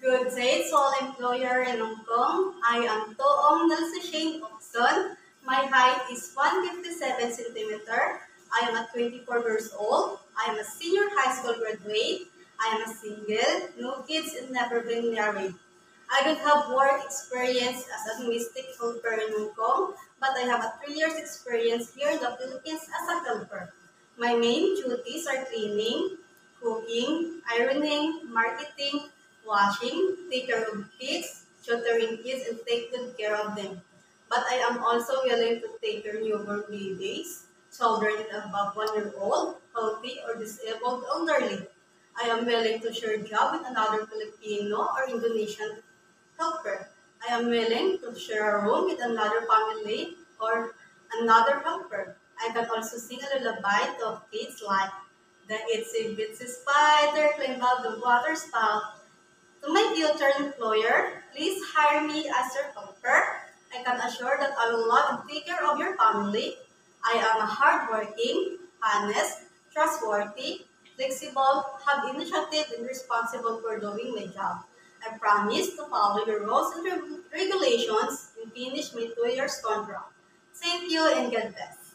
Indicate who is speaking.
Speaker 1: Good day to all employer in Hong Kong. I am Toong Nalsashane Okson. My height is 157 centimeter. I am at 24 years old. I am a senior high school graduate. I am a single, no kids and never been married. I don't have work experience as a domestic helper in Hong Kong, but I have a 3 years experience here in the Philippines as a helper. My main duties are cleaning, cooking, ironing, marketing, washing, take care of kids, tutoring kids, and take good care of them. But I am also willing to take care of newborn babies, children above 1 year old, healthy or disabled elderly. I am willing to share job with another Filipino or Indonesian helper. I am willing to share a room with another family or another helper. I can also sing a lullaby to kids like the itsy bitsy spider climb out the water spout. To my future employer, please hire me as your helper. I can assure that I will love and take care of your family. I am a hardworking, honest, trustworthy, flexible, have initiative, and responsible for doing my job. I promise to follow your rules and regulations and finish my 2 years contract. Thank you and God bless.